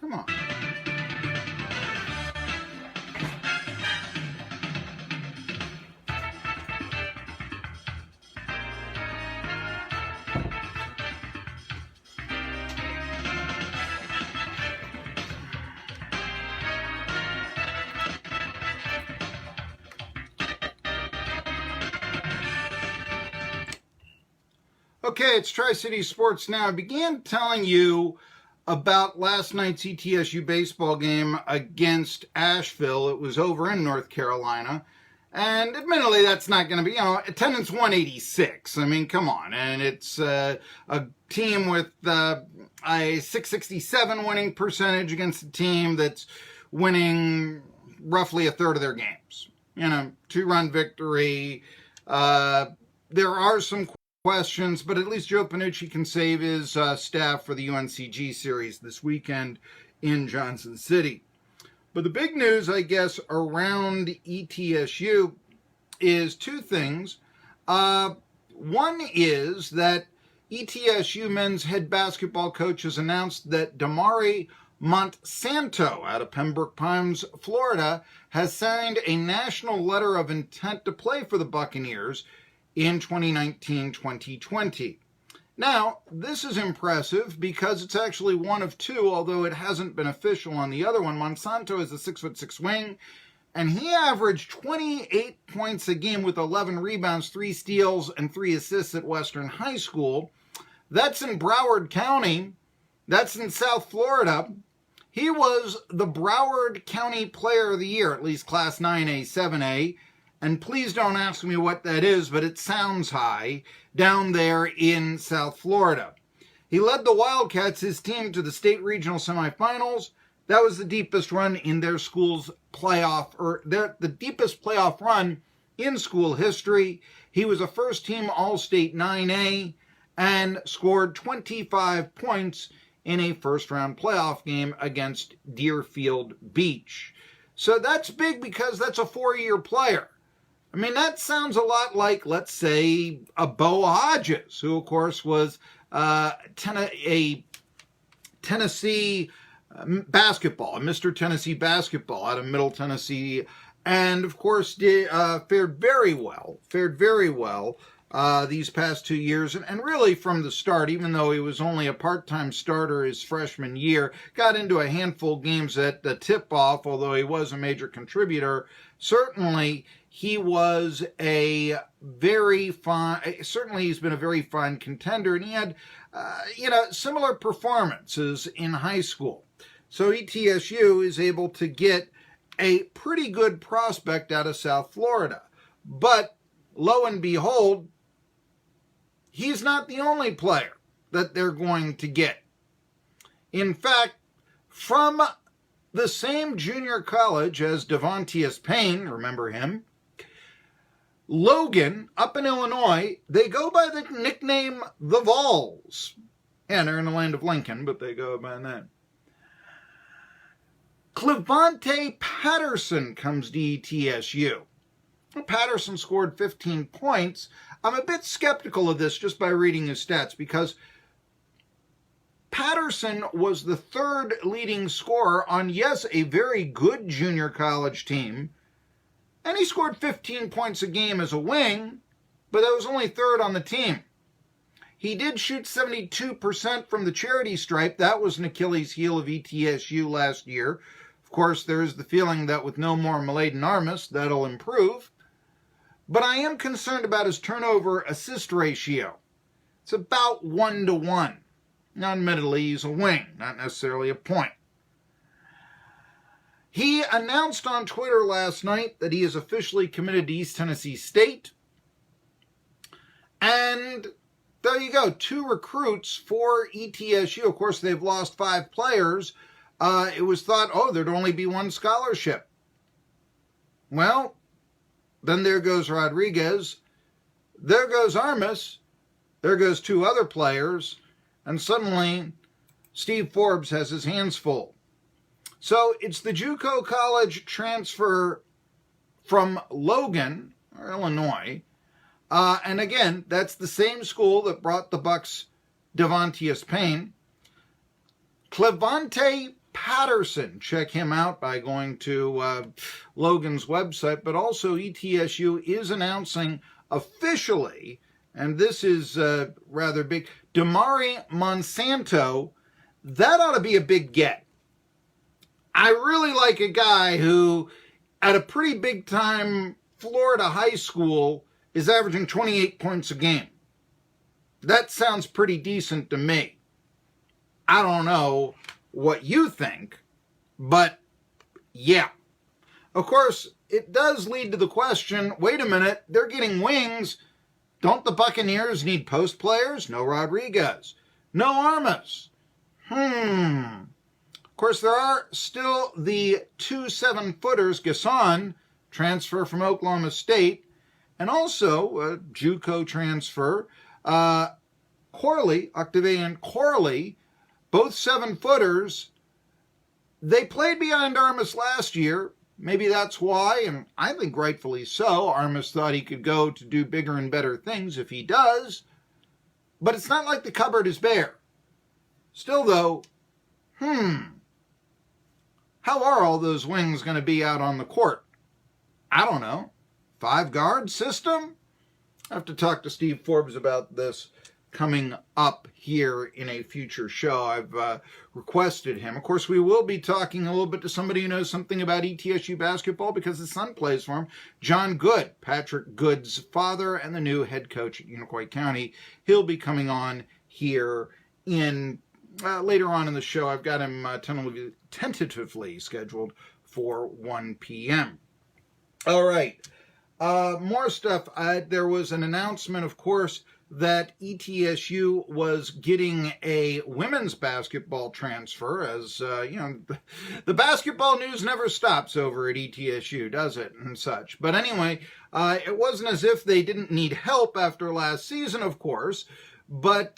Come on. Okay, it's Tri-City Sports Now. I began telling you about last night's ETSU baseball game against Asheville. It was over in North Carolina. And admittedly, that's not going to be, attendance 186. I mean, come on. And it's a team with a 667 winning percentage against a team that's winning roughly a third of their games. 2-run victory. There are some questions, but at least Joe Panucci can save his staff for the UNCG series this weekend in Johnson City. But the big news, I guess, around ETSU is two things. One is that ETSU men's head basketball coach has announced that Damari Monsanto out of Pembroke Pines, Florida, has signed a national letter of intent to play for the Buccaneers in 2019-2020. Now, this is impressive because it's actually one of two, although it hasn't been official on the other one. Monsanto is a 6'6" wing, and he averaged 28 points a game with 11 rebounds, 3 steals, and 3 assists at Western High School. That's in Broward County. That's in South Florida. He was the Broward County Player of the Year, at least Class 9A, 7A. And please don't ask me what that is, but it sounds high, down there in South Florida. He led the Wildcats, his team, to the state regional semifinals. That was the deepest run in their school's playoff, or the deepest playoff run in school history. He was a first-team All-State 9A and scored 25 points in a first-round playoff game against Deerfield Beach. So that's big because that's a 4-year player. I mean, that sounds a lot like, let's say, a Bo Hodges, who, of course, was a Tennessee basketball, a Mr. Tennessee basketball out of Middle Tennessee, and, of course, fared very well these past 2 years, and really from the start, even though he was only a part-time starter his freshman year, got into a handful of games at the tip-off, although he was a major contributor. Certainly, he was a very fine, certainly he's been a very fine contender, and he had, similar performances in high school. So ETSU is able to get a pretty good prospect out of South Florida. But lo and behold, he's not the only player that they're going to get. In fact, from the same junior college as Devontius Payne, remember him, Logan, up in Illinois, they go by the nickname the Vols. And they're in the land of Lincoln, but they go by that. Clevante Patterson comes to ETSU. Patterson scored 15 points. I'm a bit skeptical of this just by reading his stats because Patterson was the third leading scorer on, yes, a very good junior college team, and he scored 15 points a game as a wing, but that was only third on the team. He did shoot 72% from the charity stripe. That was an Achilles heel of ETSU last year. Of course, there is the feeling that with no more Mladen Armus, that'll improve. But I am concerned about his turnover-assist ratio. It's about 1-to-1. Now, admittedly, he's a wing, not necessarily a point. He announced on Twitter last night that he is officially committed to East Tennessee State. And there you go, 2 recruits for ETSU. Of course, they've lost 5 players. It was thought, there'd only be 1 scholarship. Well, then there goes Rodriguez. There goes Armus. There goes 2 other players. And suddenly, Steve Forbes has his hands full. So it's the JUCO college transfer from Logan, or Illinois. And again, that's the same school that brought the Bucks Devontaeus Payne. Clevante Patterson, check him out by going to Logan's website, but also ETSU is announcing officially, and this is rather big, Damari Monsanto. That ought to be a big get. I really like a guy who, at a pretty big time Florida high school, is averaging 28 points a game. That sounds pretty decent to me. I don't know what you think, but yeah. Of course, it does lead to the question, wait a minute, they're getting wings. Don't the Buccaneers need post players? No Rodriguez. No Armas. Of course, there are still the 2 7-footers, Gasson, transfer from Oklahoma State, and also a JUCO transfer, Corley, Octavian Corley, both 7-footers. They played behind Armas last year. Maybe that's why, and I think rightfully so. Armas thought he could go to do bigger and better things if he does. But it's not like the cupboard is bare. Still, though, how are all those wings going to be out on the court? I don't know. 5-guard system? I have to talk to Steve Forbes about this coming up here in a future show. I've requested him. Of course, we will be talking a little bit to somebody who knows something about ETSU basketball because his son plays for him, John Good, Patrick Good's father and the new head coach at Unicoi County. He'll be coming on here in later on in the show. I've got him tentatively scheduled for 1 p.m. All right. More stuff. There was an announcement, of course, that ETSU was getting a women's basketball transfer. As you know, the basketball news never stops over at ETSU, does it, and such. But anyway, it wasn't as if they didn't need help after last season, of course, but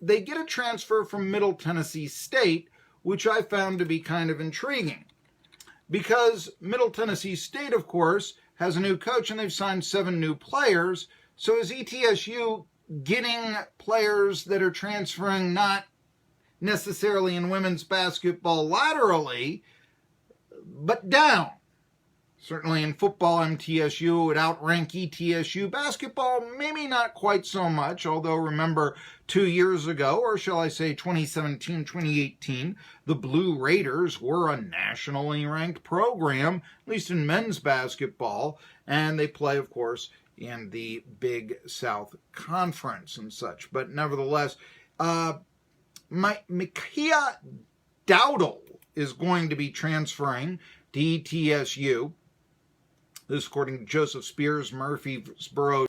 they get a transfer from Middle Tennessee State, which I found to be kind of intriguing. Because Middle Tennessee State, of course, has a new coach and they've signed 7 new players. So is ETSU getting players that are transferring not necessarily in women's basketball laterally, but down? Certainly in football, MTSU would outrank ETSU. Basketball, maybe not quite so much, although remember 2 years ago, or shall I say 2017, 2018, the Blue Raiders were a nationally ranked program, at least in men's basketball, and they play, of course, in the Big South Conference and such. But nevertheless, Micaiah Dowdle is going to be transferring to ETSU. This, according to Joseph Spears, Murfreesboro.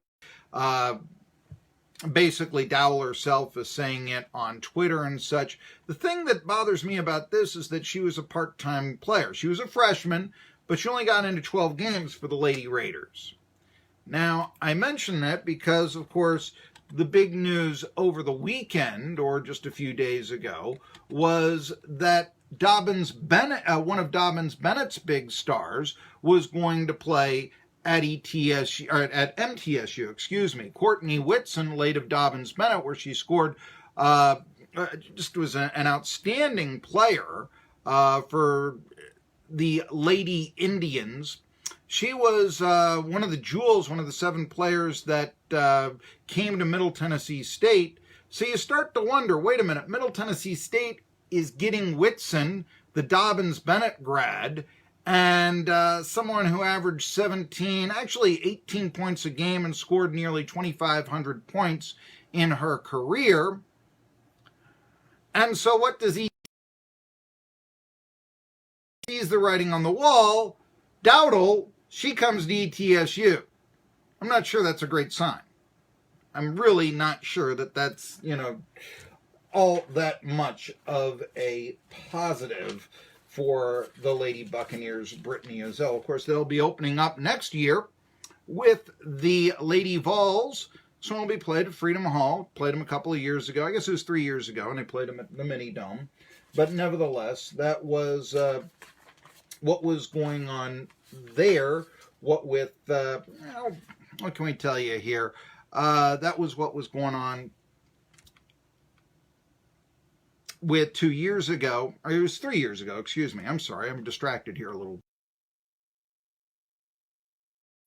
Basically, Dowell herself is saying it on Twitter and such. The thing that bothers me about this is that she was a part-time player. She was a freshman, but she only got into 12 games for the Lady Raiders. Now, I mention that because, of course, the big news over the weekend, or just a few days ago, was that Dobbins Bennett, one of Dobbins Bennett's big stars, was going to play at ETSU, or at MTSU, excuse me. Courtney Whitson, late of Dobbins Bennett, where she scored, just was an outstanding player for the Lady Indians. She was one of the jewels, one of the 7 players that came to Middle Tennessee State. So you start to wonder, wait a minute, Middle Tennessee State is getting Whitson, the Dobbins Bennett grad, and someone who averaged 18 points a game and scored nearly 2,500 points in her career. And so what does he sees the writing on the wall? Dowdle, she comes to ETSU. I'm not sure that's a great sign. I'm really not sure that that's, all that much of a positive for the Lady Buccaneers, Brittany Ozell. Of course, they'll be opening up next year with the Lady Vols. So it'll be played at Freedom Hall. Played them a couple of years ago. I guess it was 3 years ago, and they played them at the Mini Dome. But nevertheless, that was what was going on there. What with, what can we tell you here? That was what was going on with 2 years ago, or it was 3 years ago, excuse me. I'm sorry, I'm distracted here a little.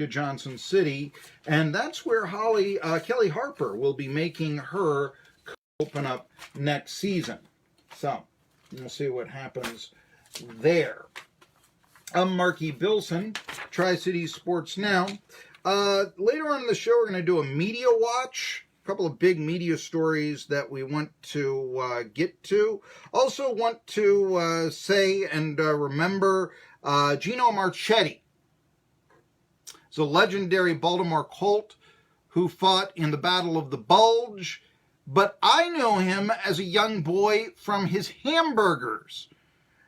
Johnson City, and that's where Kelly Harper will be making her open up next season. So we'll see what happens there. I'm Marky Bilson, Tri-City Sports Now. Later on in the show, we're going to do a media watch. A couple of big media stories that we want to get to. Also want to say and remember Gino Marchetti. He's a legendary Baltimore Colt who fought in the Battle of the Bulge, but I knew him as a young boy from his hamburgers,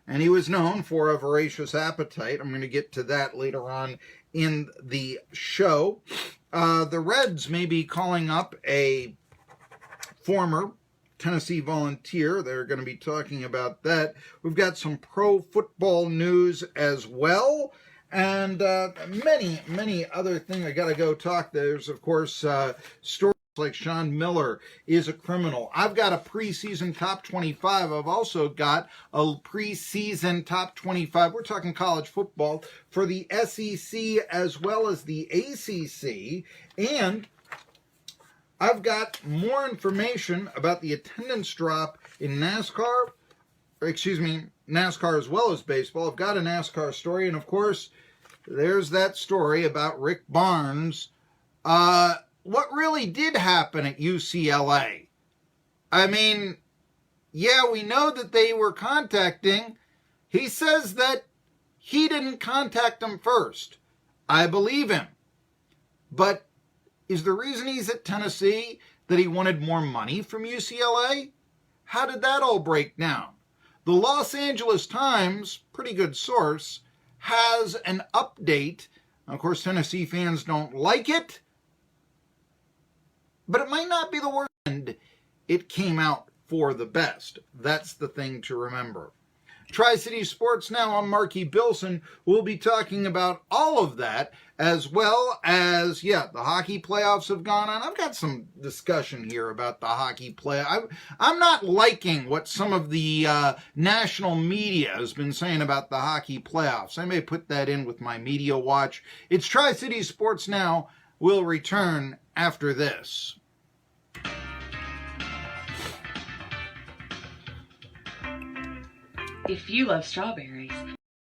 and he was known for a voracious appetite. I'm going to get to that later on in the show. The Reds may be calling up a former Tennessee Volunteer. They're going to be talking about that. We've got some pro football news as well. And many other things. I got to go talk. There's, of course, stories like Sean Miller is a criminal. I've got a preseason top 25. I've also got a preseason top 25. We're talking college football for the SEC as well as the ACC. And I've got more information about the attendance drop in NASCAR. NASCAR as well as baseball. I've got a NASCAR story, and of course, there's that story about Rick Barnes. What really did happen at UCLA? I mean, yeah, we know that they were contacting. He says that he didn't contact them first. I believe him. But is the reason he's at Tennessee that he wanted more money from UCLA? How did that all break down? The Los Angeles Times, pretty good source, has an update. Of course, Tennessee fans don't like it, but it might not be the worst. And it came out for the best. That's the thing to remember. Tri-City Sports Now, I'm Marky Bilson. We'll be talking about all of that, as well as, the hockey playoffs have gone on. I've got some discussion here about the hockey playoff. I'm not liking what some of the national media has been saying about the hockey playoffs. I may put that in with my media watch. It's Tri-City Sports Now. We'll return after this. If you love strawberries,